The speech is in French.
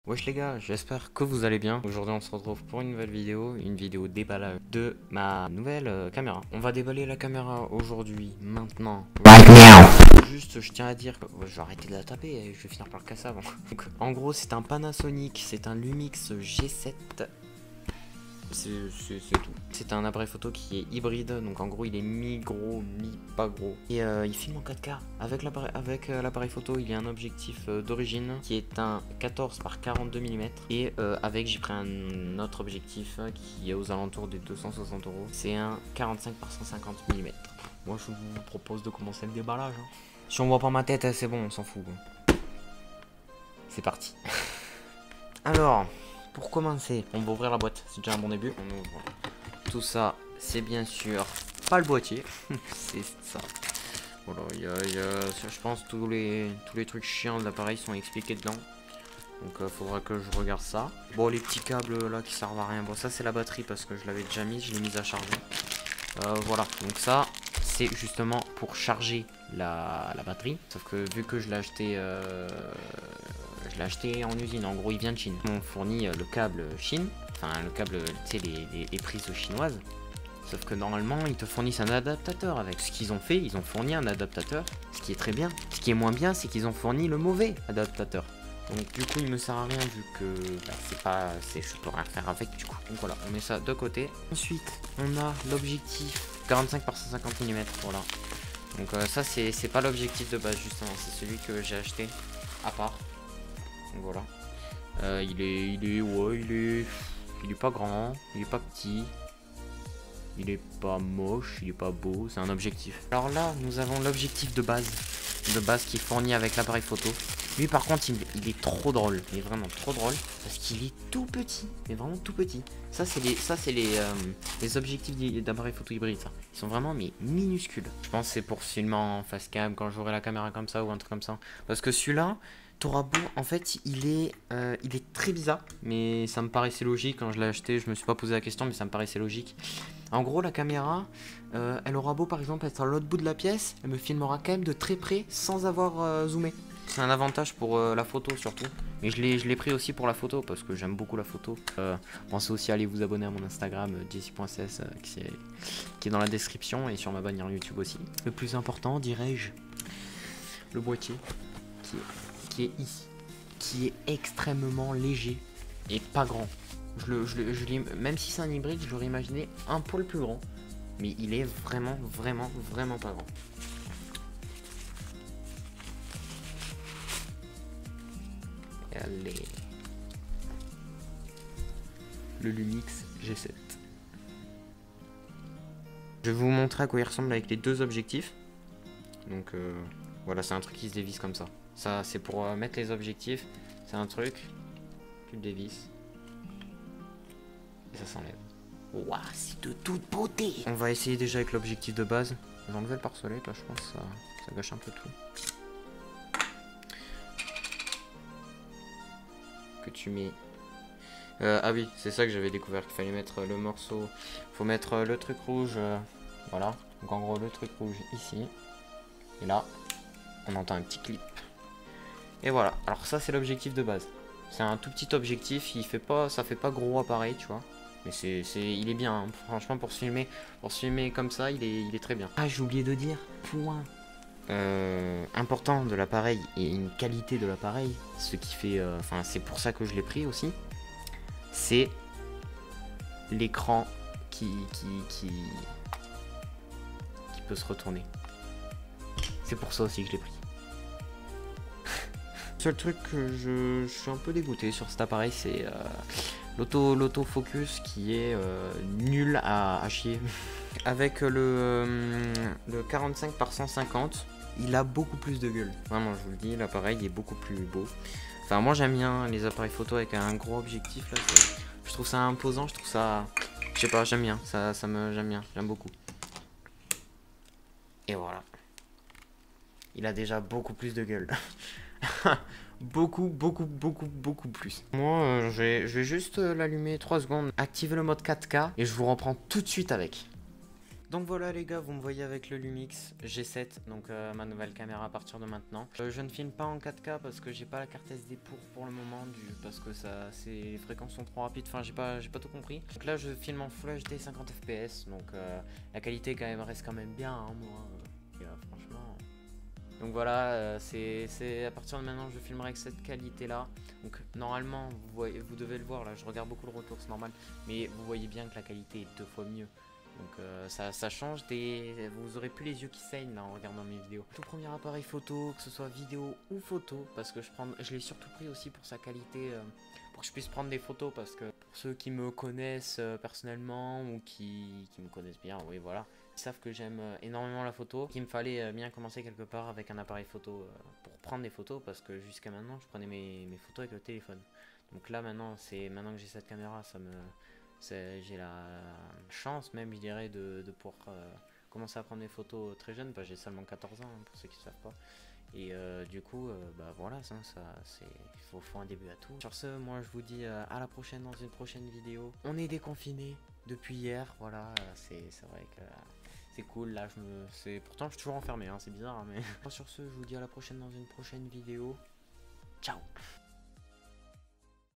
Wesh les gars, j'espère que vous allez bien. Aujourd'hui on se retrouve pour une nouvelle vidéo, une vidéo déballage de ma nouvelle caméra. On va déballer la caméra aujourd'hui, maintenant. Right now. Juste, je tiens à dire que je vais arrêter de la taper et je vais finir par le casser avant. Donc, en gros, c'est un Panasonic, c'est un Lumix G7. C'est tout. C'est un appareil photo qui est hybride, donc en gros il est mi-gros, mi-pas gros. Et il filme en 4K. Avec l'appareil photo, il y a un objectif d'origine qui est un 14 par 42 mm. Et j'ai pris un autre objectif qui est aux alentours des 260 €. C'est un 45 par 150 mm. Moi je vous propose de commencer le déballage. Si on voit pas ma tête, c'est bon, on s'en fout. C'est parti. Alors... Pour commencer, on va ouvrir la boîte, c'est déjà un bon début. On ouvre tout ça, c'est bien sûr pas le boîtier, c'est ça. Voilà, je pense tous les trucs chiants de l'appareil sont expliqués dedans. Donc faudra que je regarde ça. Bon, les petits câbles là qui servent à rien. Bon, ça c'est la batterie parce que je l'avais déjà mise, je l'ai mise à charger. Voilà, donc ça c'est justement pour charger la batterie. Sauf que vu que je l'ai acheté en usine, en gros il vient de Chine. On fournit le câble Chine, enfin le câble, tu sais, les prises chinoises. Sauf que normalement ils te fournissent un adaptateur avec. Ce qu'ils ont fait, ils ont fourni un adaptateur, ce qui est très bien. Ce qui est moins bien, c'est qu'ils ont fourni le mauvais adaptateur. Donc du coup il me sert à rien vu que je peux rien faire avec du coup. Donc voilà, on met ça de côté. Ensuite on a l'objectif 45 par 150 mm, voilà. Donc ça c'est pas l'objectif de base justement, c'est celui que j'ai acheté à part. Donc voilà. Il est pas grand, il est pas petit. Il est pas moche, il est pas beau, c'est un objectif. Alors là, nous avons l'objectif de base qui est fourni avec l'appareil photo. Lui par contre, il est trop drôle, il est vraiment trop drôle parce qu'il est tout petit, mais vraiment tout petit. Ça c'est les objectifs d'appareil photo hybride, ça. Ils sont vraiment mais minuscules. Je pense que c'est pour filmer en face cam quand j'aurai la caméra comme ça ou un truc comme ça. Parce que celui-là, t'auras beau, en fait, il est très bizarre, mais ça me paraissait logique quand je l'ai acheté. Je me suis pas posé la question, mais ça me paraissait logique. En gros, la caméra, elle aura beau par exemple être à l'autre bout de la pièce, elle me filmera quand même de très près sans avoir zoomé. C'est un avantage pour la photo surtout. Mais je l'ai pris aussi pour la photo parce que j'aime beaucoup la photo. Pensez aussi à aller vous abonner à mon Instagram, jesse.cs, qui est dans la description et sur ma bannière YouTube aussi. Le plus important, dirais-je, le boîtier qui est ici, qui est extrêmement léger et pas grand. Même si c'est un hybride, je l'aurais imaginé un poil plus grand, mais il est vraiment pas grand. Allez, le Lumix G7. Je vais vous montrer à quoi il ressemble avec les deux objectifs. Donc voilà, c'est un truc qui se dévisse comme ça. Ça c'est pour mettre les objectifs. C'est un truc, tu le dévisses et ça s'enlève. Waouh, c'est de toute beauté. On va essayer déjà avec l'objectif de base. J'ai enlevé le pare-soleil, là je pense que ça gâche un peu tout. Que tu mets... ah oui, c'est ça que j'avais découvert, qu'il fallait mettre le morceau. Faut mettre le truc rouge, voilà. Donc en gros le truc rouge ici. Et là, on entend un petit clip. Et voilà, alors ça c'est l'objectif de base. C'est un tout petit objectif, ça fait pas gros appareil, tu vois. Mais il est bien, hein. Franchement pour se filmer comme ça, il est très bien. Ah, j'ai oublié de dire, point important de l'appareil et une qualité de l'appareil, ce qui fait, enfin c'est pour ça que je l'ai pris aussi, c'est l'écran qui peut se retourner. C'est pour ça aussi que je l'ai pris. Seul truc que je suis un peu dégoûté sur cet appareil, c'est l'autofocus qui est nul à chier. Avec le 45 par 150, il a beaucoup plus de gueule. Vraiment, je vous le dis, l'appareil est beaucoup plus beau. Enfin, moi j'aime bien les appareils photo avec un gros objectif là. Je trouve ça imposant, je trouve ça... Je sais pas, j'aime bien, j'aime bien, j'aime beaucoup. Et voilà. Il a déjà beaucoup plus de gueule. beaucoup plus. Moi, je vais juste l'allumer 3 secondes, activer le mode 4K et je vous reprends tout de suite avec. Donc voilà les gars, vous me voyez avec le Lumix G7, donc ma nouvelle caméra à partir de maintenant. Je ne filme pas en 4K parce que j'ai pas la carte SD pour le moment, parce que les fréquences sont trop rapides, enfin j'ai pas tout compris. Donc là je filme en Full HD 50 fps, donc la qualité reste quand même bien, hein, moi, franchement. Donc voilà, c'est à partir de maintenant je filmerai avec cette qualité là. Donc normalement vous devez le voir là, je regarde beaucoup le retour, c'est normal, mais vous voyez bien que la qualité est 2 fois mieux. Donc ça change, vous aurez plus les yeux qui saignent là en regardant mes vidéos. Tout premier appareil photo, que ce soit vidéo ou photo, parce que je l'ai surtout pris aussi pour sa qualité, pour que je puisse prendre des photos, parce que pour ceux qui me connaissent personnellement ou qui me connaissent bien, oui voilà, ils savent que j'aime énormément la photo, qu'il me fallait bien commencer quelque part avec un appareil photo pour prendre des photos, parce que jusqu'à maintenant je prenais mes photos avec le téléphone. Donc là maintenant que j'ai cette caméra, j'ai la chance même, je dirais, de pouvoir commencer à prendre des photos très jeune. Bah, j'ai seulement 14 ans, hein, pour ceux qui ne savent pas. Et du coup, bah voilà, il faut un début à tout. Sur ce, moi je vous dis à la prochaine dans une prochaine vidéo. On est déconfiné depuis hier, voilà, c'est vrai que c'est cool. Là, pourtant je suis toujours enfermé, hein, c'est bizarre, hein, mais sur ce, je vous dis à la prochaine dans une prochaine vidéo. Ciao.